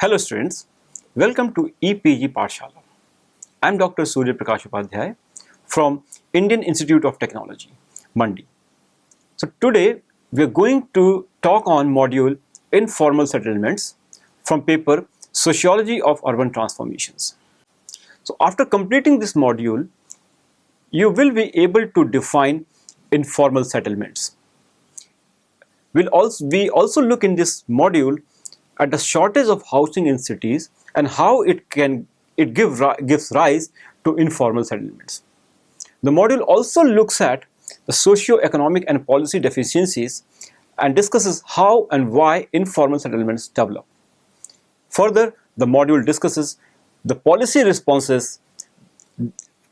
Hello students, welcome to EPG Pathshala. I am Dr. Surya Prakash Upadhyay from Indian Institute of Technology, Mandi. So today we are going to talk on module Informal Settlements from paper Sociology of Urban Transformations. So after completing this module, you will be able to define informal settlements. We also look in this module at the shortage of housing in cities and how gives rise to informal settlements. The module also looks at the socio-economic and policy deficiencies and discusses how and why informal settlements develop. Further, the module discusses the policy responses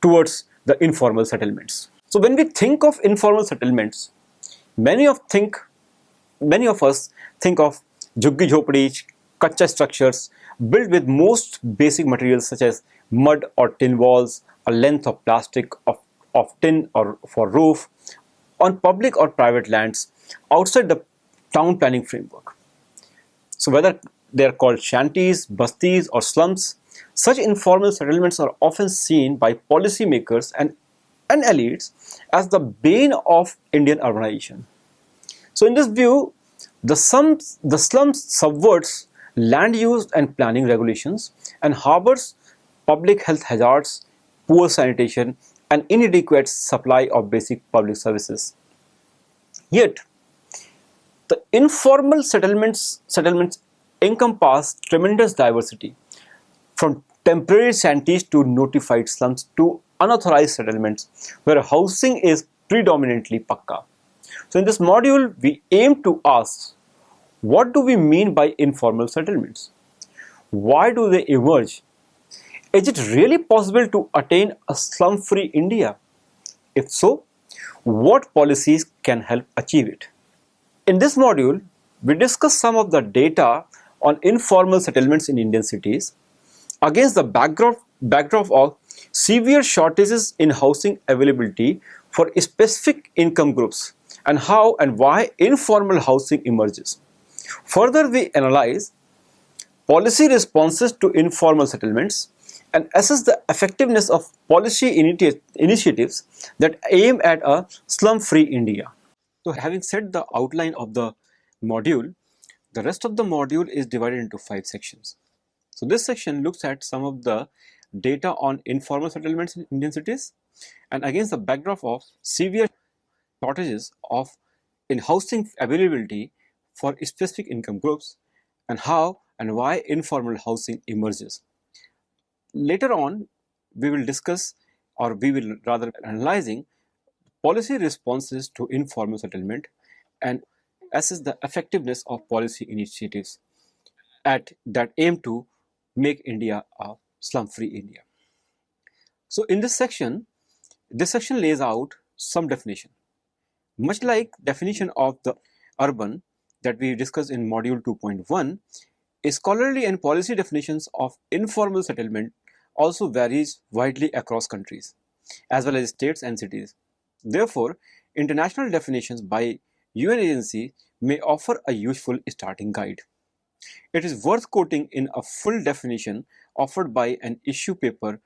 towards the informal settlements. So when we think of informal settlements, many of us think of jhuggi jhopdi, kacha structures built with most basic materials such as mud or tin walls, a length of plastic of tin or for roof, on public or private lands outside the town planning framework. So whether they are called shanties, bastis or slums, such informal settlements are often seen by policymakers and elites as the bane of Indian urbanization. So in this view, the slums subverts land use and planning regulations and harbors public health hazards, poor sanitation, and inadequate supply of basic public services. Yet, the informal settlements encompass tremendous diversity, from temporary shanties to notified slums to unauthorized settlements where housing is predominantly pakka. So in this module, we aim to ask, what do we mean by informal settlements? Why do they emerge? Is it really possible to attain a slum-free India? If so, what policies can help achieve it? In this module, we discuss some of the data on informal settlements in Indian cities against the backdrop of severe shortages in housing availability for specific income groups and how and why informal housing emerges. Further, we analyze policy responses to informal settlements and assess the effectiveness of policy initiatives that aim at a slum-free India. So having said the outline of the module, the rest of the module is divided into 5 sections. So this section looks at some of the data on informal settlements in Indian cities and against the backdrop of severe shortages in housing availability for specific income groups and how and why informal housing emerges. Later on, we will discuss, or we will rather analyzing policy responses to informal settlement and assess the effectiveness of policy initiatives that aim to make India a slum-free India. So in this section lays out some definition. Much like definition of the urban that we discussed in module 2.1, scholarly and policy definitions of informal settlement also varies widely across countries, as well as states and cities. Therefore, international definitions by UN agencies may offer a useful starting guide. It is worth quoting in a full definition offered by an issue paper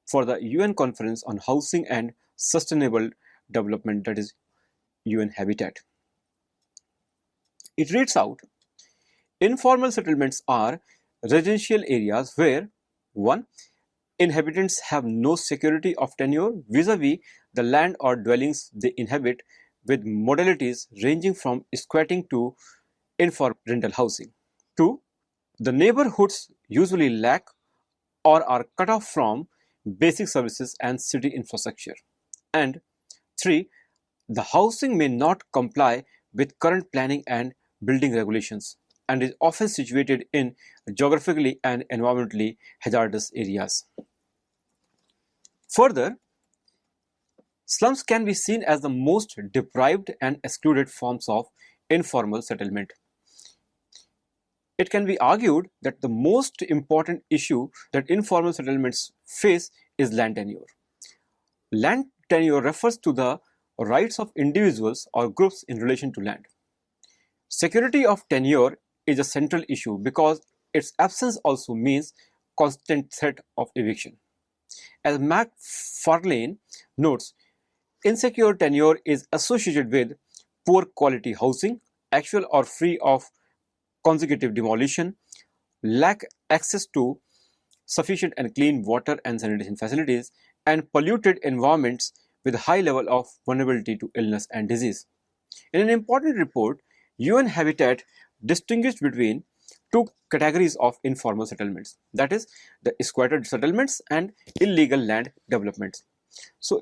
for the UN Conference on Housing and Sustainable Development, that is UN Habitat. It reads out, informal settlements are residential areas where 1. Inhabitants have no security of tenure vis-a-vis the land or dwellings they inhabit, with modalities ranging from squatting to informal rental housing. 2. The neighborhoods usually lack or are cut off from basic services and city infrastructure. And 3. The housing may not comply with current planning and building regulations and is often situated in geographically and environmentally hazardous areas. Further, slums can be seen as the most deprived and excluded forms of informal settlement. It can be argued that the most important issue that informal settlements face is land tenure. Land tenure refers to the rights of individuals or groups in relation to land. Security of tenure is a central issue because its absence also means constant threat of eviction. As McFarlane notes, insecure tenure is associated with poor quality housing, actual or free of consecutive demolition, lack access to sufficient and clean water and sanitation facilities, and polluted environments with high level of vulnerability to illness and disease. In an important report, UN Habitat distinguished between two categories of informal settlements, that is, the squatter settlements and illegal land developments. So,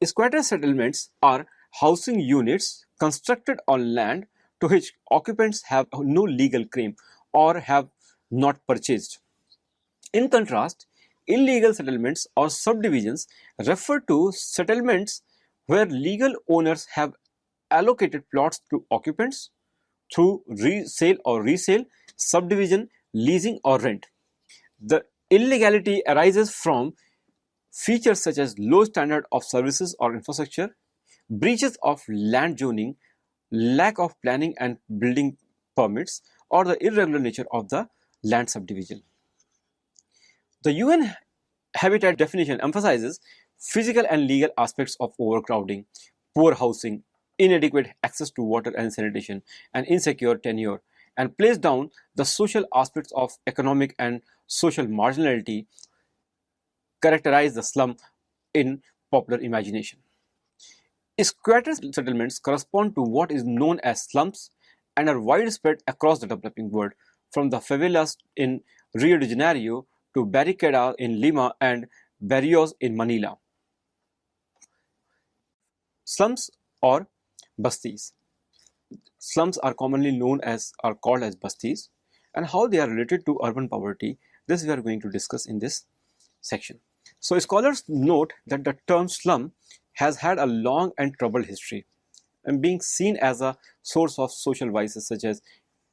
squatter settlements are housing units constructed on land to which occupants have no legal claim or have not purchased. In contrast, illegal settlements or subdivisions refer to settlements where legal owners have allocated plots to occupants through sale or resale, subdivision, leasing, or rent. The illegality arises from features such as low standard of services or infrastructure, breaches of land zoning, lack of planning and building permits, or the irregular nature of the land subdivision. The UN Habitat definition emphasizes physical and legal aspects of overcrowding, poor housing, inadequate access to water and sanitation, and insecure tenure, and plays down the social aspects of economic and social marginality characterize the slum in popular imagination. Squatter settlements correspond to what is known as slums and are widespread across the developing world, from the favelas in Rio de Janeiro to Barricada in Lima and barrios in Manila. Slums or bastis. Slums are commonly known as or called as bastis, and how they are related to urban poverty, this we are going to discuss in this section. So scholars note that the term slum has had a long and troubled history and being seen as a source of social vices such as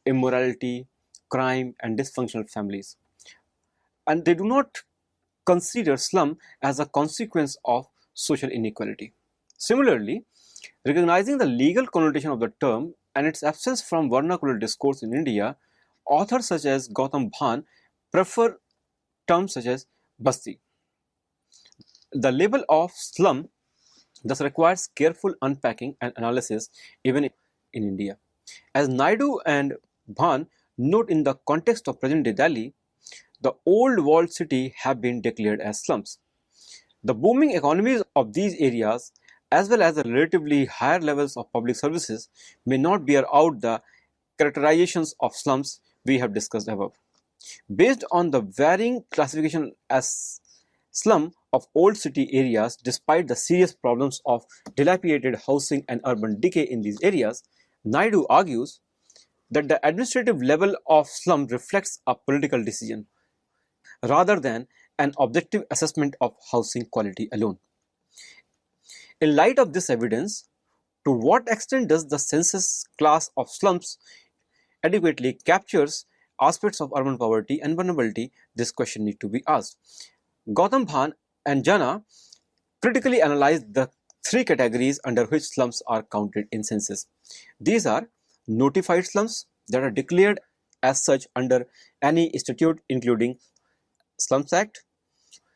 immorality, crime, and dysfunctional families. And they do not consider slum as a consequence of social inequality. Similarly, recognizing the legal connotation of the term and its absence from vernacular discourse in India, authors such as Gautam Bhan prefer terms such as basti. The label of slum thus requires careful unpacking and analysis even in India. As Naidu and Bhan note, in the context of present-day Delhi, the old walled city have been declared as slums. The booming economies of these areas, as well as the relatively higher levels of public services, may not bear out the characterizations of slums we have discussed above. Based on the varying classification as slum of old city areas, despite the serious problems of dilapidated housing and urban decay in these areas, Naidu argues that the administrative level of slum reflects a political decision rather than an objective assessment of housing quality alone. In light of this evidence, to what extent does the census class of slums adequately captures aspects of urban poverty and vulnerability? This question needs to be asked. Gautam Bhan and Jana critically analyzed the three categories under which slums are counted in census. These are notified slums that are declared as such under any statute including Slums Act.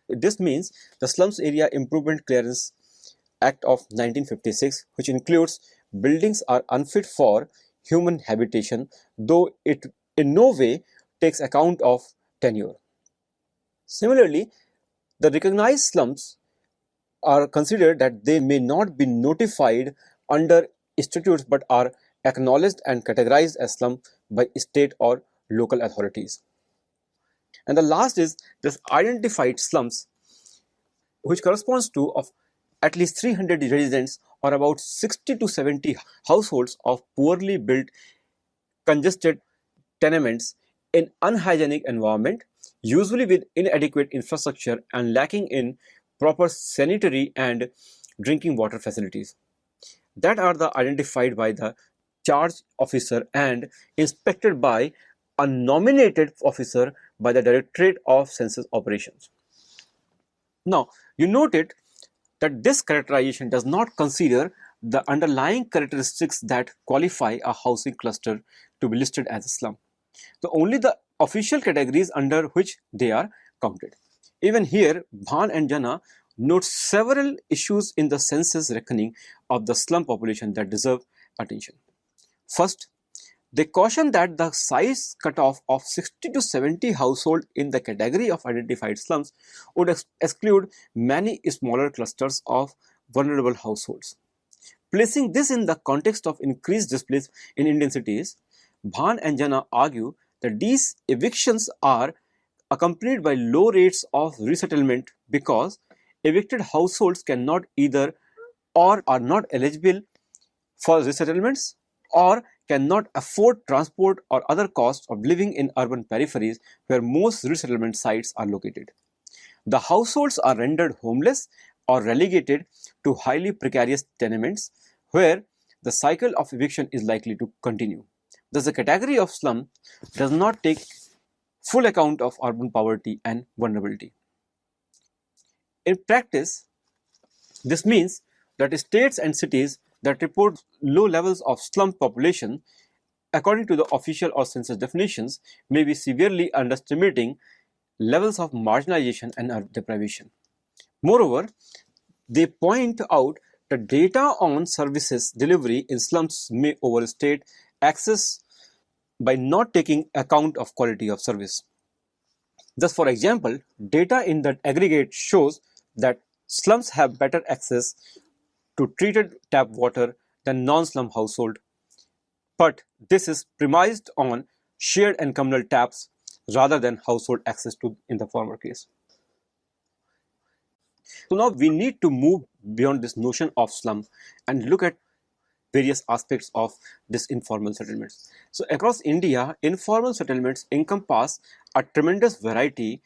This means the Slums Area Improvement Clearance Act of 1956, which includes buildings are unfit for human habitation, though it in no way takes account of tenure. Similarly, the recognized slums are considered that they may not be notified under statutes but are acknowledged and categorized as slum by state or local authorities. And the last is this identified slums, which corresponds to of at least 300 residents or about 60 to 70 households of poorly built, congested tenements in unhygienic environment, usually with inadequate infrastructure and lacking in proper sanitary and drinking water facilities, that are identified by the charge officer and inspected by a nominated officer by the Directorate of Census Operations. Now, you noted that this characterization does not consider the underlying characteristics that qualify a housing cluster to be listed as a slum. So only the official categories under which they are counted. Even here, Bhan and Jana note several issues in the census reckoning of the slum population that deserve attention. First, they caution that the size cutoff of 60 to 70 households in the category of identified slums would exclude many smaller clusters of vulnerable households. Placing this in the context of increased displacement in Indian cities, Bhan and Jana argue that these evictions are accompanied by low rates of resettlement because evicted households cannot either or are not eligible for resettlements or cannot afford transport or other costs of living in urban peripheries where most resettlement sites are located. The households are rendered homeless or relegated to highly precarious tenements where the cycle of eviction is likely to continue. Thus, the category of slum does not take full account of urban poverty and vulnerability. In practice, this means that states and cities that report low levels of slum population, according to the official or census definitions, may be severely underestimating levels of marginalization and deprivation. Moreover, they point out that data on services delivery in slums may overstate access by not taking account of quality of service. Thus, for example, data in the aggregate shows that slums have better access to treated tap water than non-slum household, but this is premised on shared and communal taps rather than household access to in the former case. So now we need to move beyond this notion of slum and look at various aspects of this informal settlements. So across India, informal settlements encompass a tremendous variety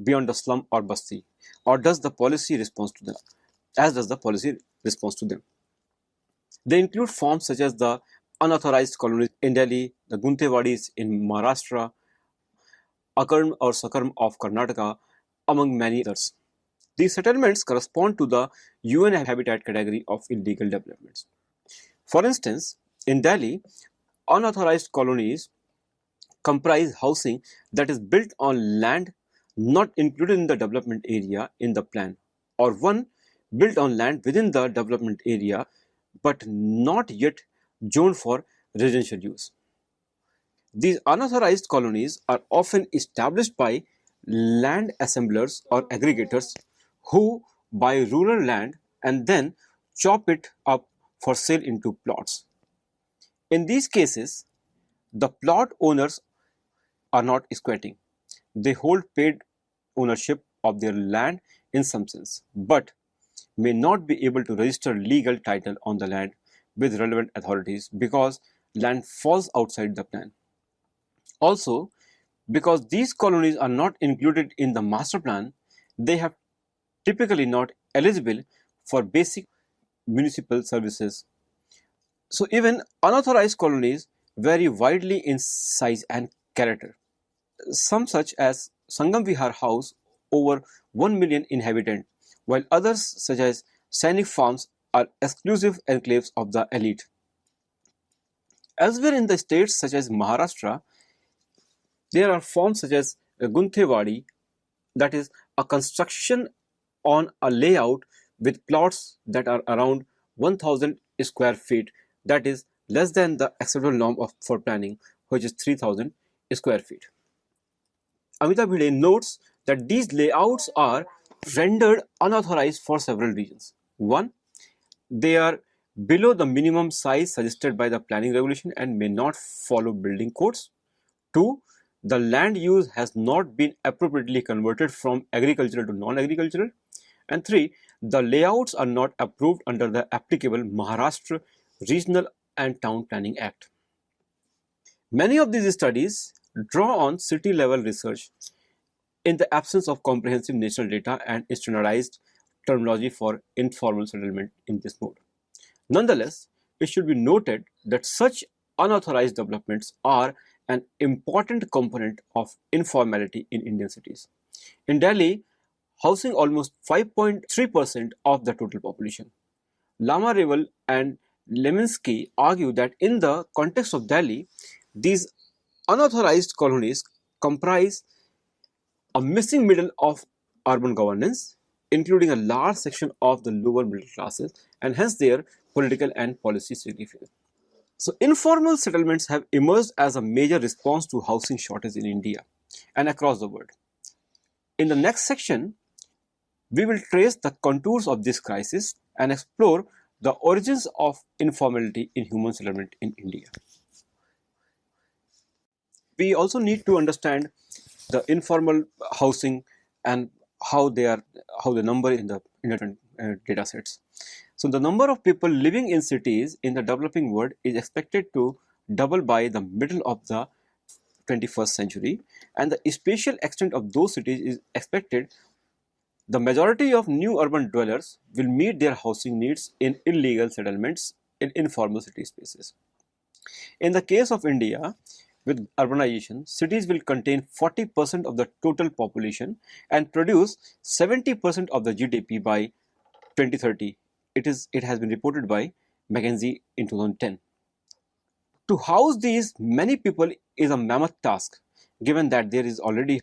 beyond the slum or basti, or does the policy response to them, as does the policy response to them. They include forms such as the unauthorized colonies in Delhi, the Guntewadis in Maharashtra, Akarm or Sakarm of Karnataka, among many others. These settlements correspond to the UN Habitat category of illegal developments. For instance, in Delhi, unauthorized colonies comprise housing that is built on land not included in the development area in the plan, or one built on land within the development area but not yet zoned for residential use. These unauthorized colonies are often established by land assemblers or aggregators who buy rural land and then chop it up for sale into plots. In these cases, the plot owners are not squatting. They hold paid ownership of their land in some sense, but may not be able to register legal title on the land with relevant authorities because land falls outside the plan. Also, because these colonies are not included in the master plan, they have typically not eligible for basic municipal services. So even unauthorized colonies vary widely in size and character. Some such as Sangam Vihar house over 1 million inhabitants, while others such as Sainik farms are exclusive enclaves of the elite. Elsewhere in the states such as Maharashtra, there are forms such as Gunthewadi, that is a construction on a layout with plots that are around 1000 square feet, that is less than the acceptable norm for planning, which is 3000 square feet. Amitabh Bhide notes that these layouts are rendered unauthorized for several reasons. One, they are below the minimum size suggested by the planning regulation and may not follow building codes. Two, the land use has not been appropriately converted from agricultural to non-agricultural. And three, the layouts are not approved under the applicable Maharashtra Regional and Town Planning Act. Many of these studies draw on city-level research in the absence of comprehensive national data and standardized terminology for informal settlement in this mode. Nonetheless, it should be noted that such unauthorized developments are an important component of informality in Indian cities. In Delhi, housing almost 5.3% of the total population. Lama Reval and Leminsky argue that in the context of Delhi, these unauthorized colonies comprise a missing middle of urban governance, including a large section of the lower middle classes, and hence their political and policy significance. So, informal settlements have emerged as a major response to housing shortage in India and across the world. In the next section, we will trace the contours of this crisis and explore the origins of informality in human settlement in India. We also need to understand the informal housing and how the number in the different data sets. So the number of people living in cities in the developing world is expected to double by the middle of the 21st century, and the spatial extent of those cities is expected. The majority of new urban dwellers will meet their housing needs in illegal settlements in informal city spaces. In the case of India, with urbanization, cities will contain 40% of the total population and produce 70% of the GDP by 2030. It has been reported by McKinsey in 2010. To house these many people is a mammoth task, given that there is already.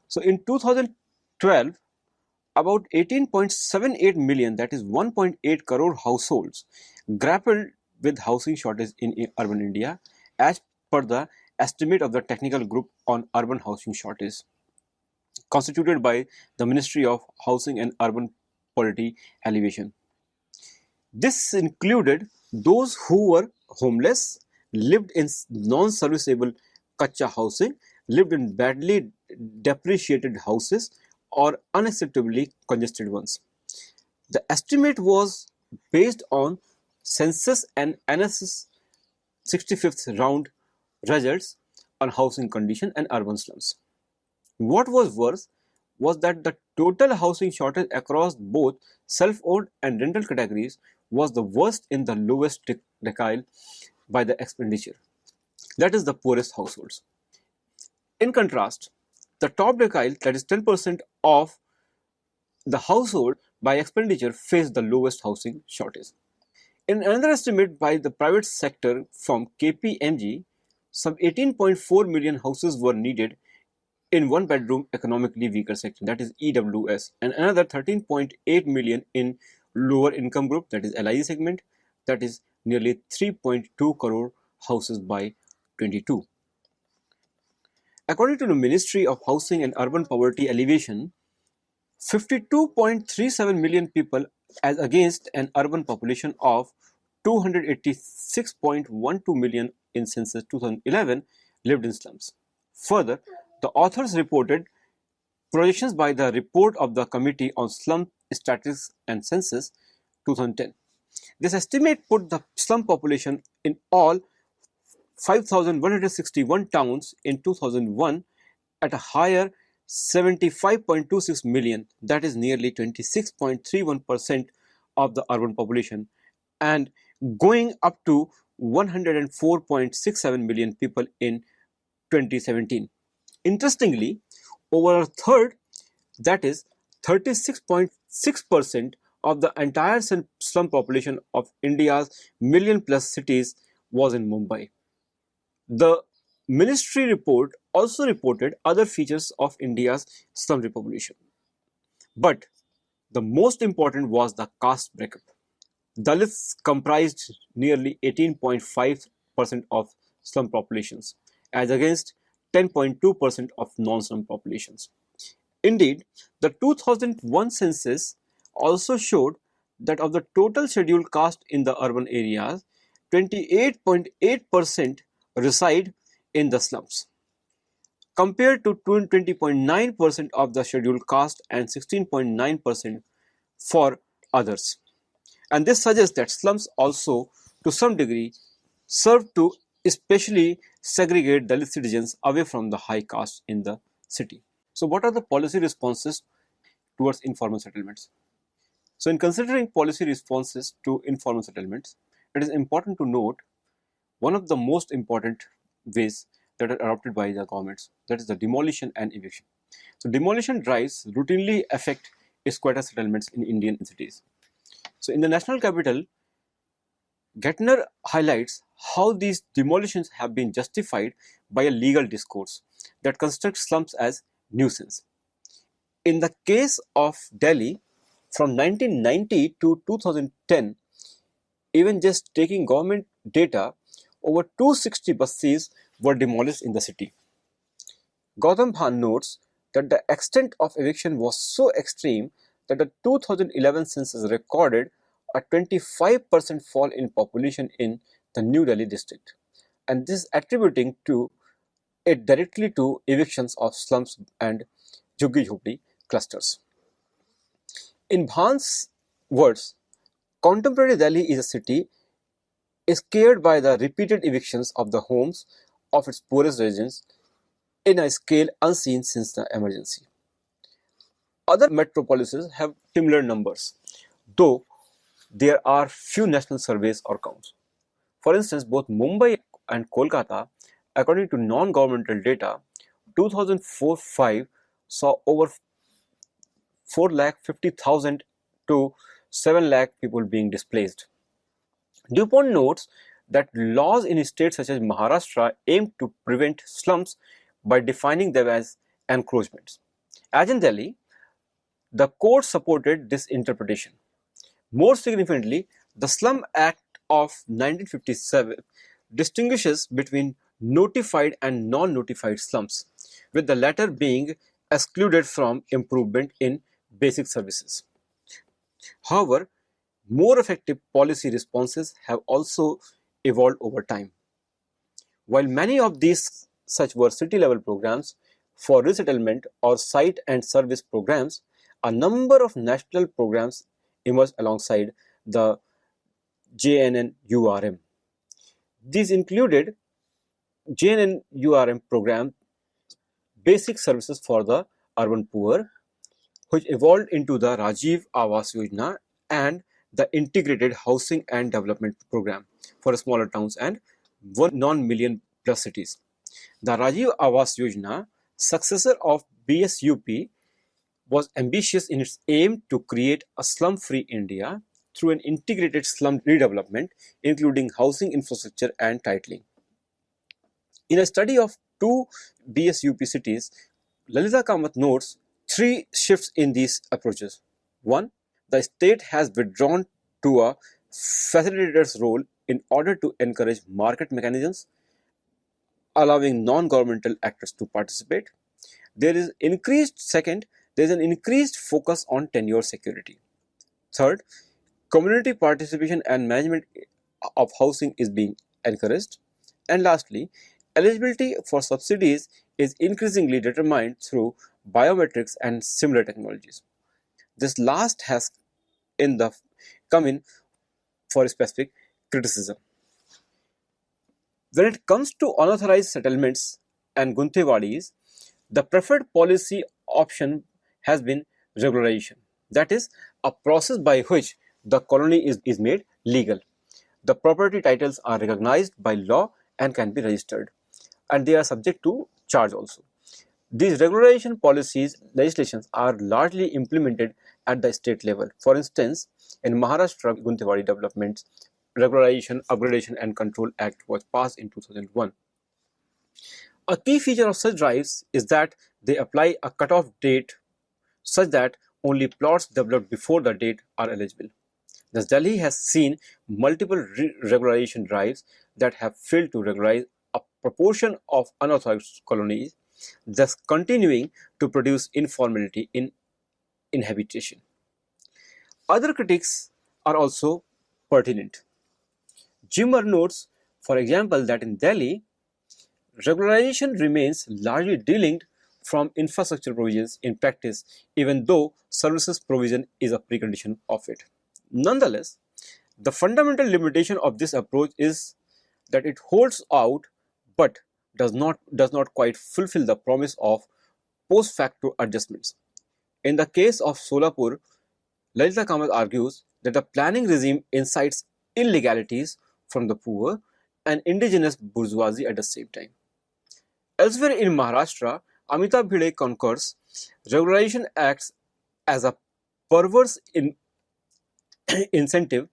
So in 2012, about 18.78 million, that is 1.8 crore households, grappled with housing shortage in urban India, as per the estimate of the Technical Group on Urban Housing Shortage, constituted by the Ministry of Housing and Urban Poverty Alleviation. This included those who were homeless, lived in non-serviceable kacha housing, lived in badly depreciated houses, or unacceptably congested ones. The estimate was based on census and NSS 65th round results on housing condition and urban slums. What was worse was that the total housing shortage across both self-owned and rental categories was the worst in the lowest decile by the expenditure, that is the poorest households. In contrast, the top decile, that is 10% of the household by expenditure, faced the lowest housing shortage. In another estimate by the private sector from KPMG, some 18.4 million houses were needed in one bedroom economically weaker section, that is EWS, and another 13.8 million in lower income group, that is LI segment, that is nearly 3.2 crore houses by 22. According to the Ministry of Housing and Urban Poverty Alleviation, 52.37 million people, as against an urban population of 286.12 million in census 2011, lived in slums. Further, the authors reported projections by the report of the Committee on Slum Statistics and Census 2010. This estimate put the slum population in all 5,161 towns in 2001 at a higher 75.26 million, that is nearly 26.31% of the urban population, and going up to 104.67 million people in 2017. Interestingly, over a third, that is 36.6% of the entire slum population of India's million plus cities was in Mumbai. The ministry report also reported other features of India's slum population. But the most important was the caste breakup. Dalits comprised nearly 18.5% of slum populations, as against 10.2% of non-slum populations. Indeed, the 2001 census also showed that of the total scheduled caste in the urban areas, 28.8% reside in the slums, compared to 20.9% of the scheduled caste and 16.9% for others. And this suggests that slums also, to some degree, serve to especially segregate Dalit citizens away from the high caste in the city. So, what are the policy responses towards informal settlements? So, in considering policy responses to informal settlements, it is important to note one of the most important ways that are adopted by the governments, that is the demolition and eviction. So, demolition drives routinely affect squatter settlements in Indian cities. So, in the national capital, Gettner highlights how these demolitions have been justified by a legal discourse that constructs slums as nuisance. In the case of Delhi, from 1990 to 2010, even just taking government data, over 260 buses were demolished in the city. Gautam Bhan notes that the extent of eviction was so extreme that the 2011 census recorded a 25% fall in population in the New Delhi district, and this attributing to it directly to evictions of slums and Jhuggi Jhopdi clusters. In Bhan's words, contemporary Delhi is a city scared by the repeated evictions of the homes of its poorest residents in a scale unseen since the emergency. Other metropolises have similar numbers, though there are few national surveys or counts. For instance, both Mumbai and Kolkata, according to non-governmental data, 2004-5 saw over 450,000 to 7 lakh people being displaced. DuPont notes that laws in states such as Maharashtra aim to prevent slums by defining them as encroachments. As in Delhi, the court supported this interpretation. More significantly, the Slum Act of 1957 distinguishes between notified and non-notified slums, with the latter being excluded from improvement in basic services. However, more effective policy responses have also evolved over time. While many of these such were city-level programs for resettlement or site and service programs, a number of national programs emerged alongside the JNNURM. These included JNNURM program Basic Services for the Urban Poor, which evolved into the Rajiv Awas Yojana and the Integrated Housing and Development Program for smaller towns and 1 non-million plus cities. The Rajiv Awas Yojana, successor of BSUP, was ambitious in its aim to create a slum-free India through an integrated slum redevelopment, including housing infrastructure and titling. In a study of 2 BSUP cities, Lalita Kamath notes 3 shifts in these approaches. 1. The state has withdrawn to a facilitator's role in order to encourage market mechanisms, allowing non-governmental actors to participate. There is an increased focus on tenure security. Third, community participation and management of housing is being encouraged. And lastly, eligibility for subsidies is increasingly determined through biometrics and similar technologies. This last has come in for specific criticism. When it comes to unauthorized settlements and guntewadis, the preferred policy option has been regularization. That is, a process by which the colony is made legal. The property titles are recognized by law and can be registered, and they are subject to charge also. These regularization legislations are largely implemented at the state level. For instance, in Maharashtra, Guntewadi Development Regularization, Upgradation and Control Act was passed in 2001. A key feature of such drives is that they apply a cutoff date such that only plots developed before the date are eligible. Thus, Delhi has seen multiple regularization drives that have failed to regularize a proportion of unauthorized colonies, thus continuing to produce informality in inhabitation. Other critiques are also pertinent. Jimmer notes, for example, that in Delhi, regularization remains largely delinked from infrastructure provisions in practice, even though services provision is a precondition of it. Nonetheless, the fundamental limitation of this approach is that it holds out but does not quite fulfill the promise of post facto adjustments. In the case of Solapur, Lalita Kamath argues that the planning regime incites illegalities from the poor and indigenous bourgeoisie at the same time. Elsewhere in Maharashtra, Amitabh Bhide concurs, regularization acts as a perverse incentive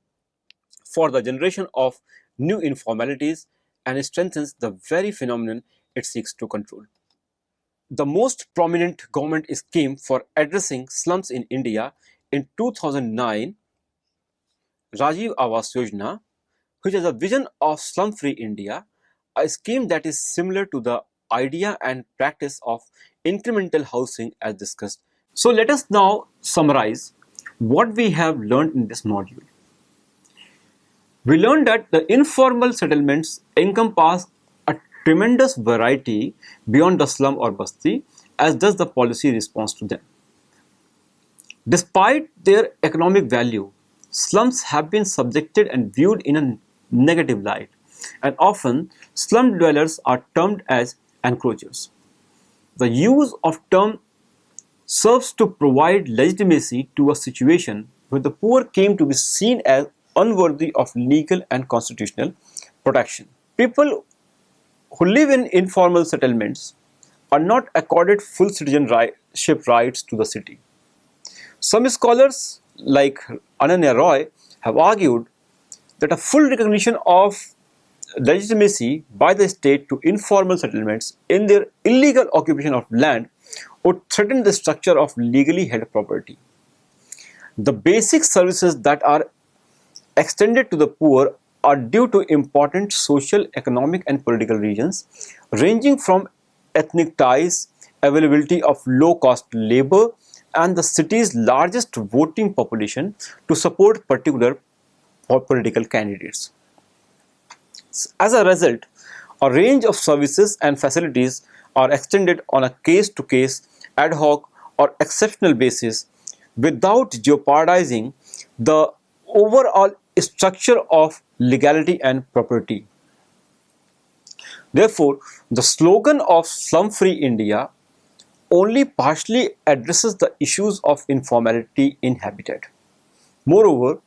for the generation of new informalities and strengthens the very phenomenon it seeks to control. the most prominent government scheme for addressing slums in India in 2009, Rajiv Awas Yojana, which has a vision of slum-free India, a scheme that is similar to the idea and practice of incremental housing as discussed. So let us now summarize what we have learned in this module. We learned that the informal settlements encompass a tremendous variety beyond the slum or basti, as does the policy response to them. Despite their economic value, slums have been subjected and viewed in a negative light, and often slum dwellers are termed as encroachers. The use of term serves to provide legitimacy to a situation where the poor came to be seen as unworthy of legal and constitutional protection. People who live in informal settlements are not accorded full citizenship rights to the city. Some scholars, like Ananya Roy, have argued that a full recognition of legitimacy by the state to informal settlements in their illegal occupation of land would threaten the structure of legally held property. The basic services that are extended to the poor are due to important social, economic, and political reasons, ranging from ethnic ties, availability of low-cost labor, and the city's largest voting population to support particular political candidates. As a result, a range of services and facilities are extended on a case-to-case, ad hoc, or exceptional basis without jeopardizing the overall structure of legality and property. Therefore, the slogan of slum-free India only partially addresses the issues of informality in habitat. Moreover,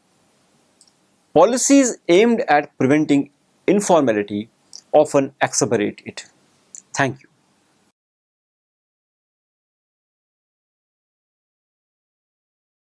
policies aimed at preventing informality often exacerbate it. Thank you.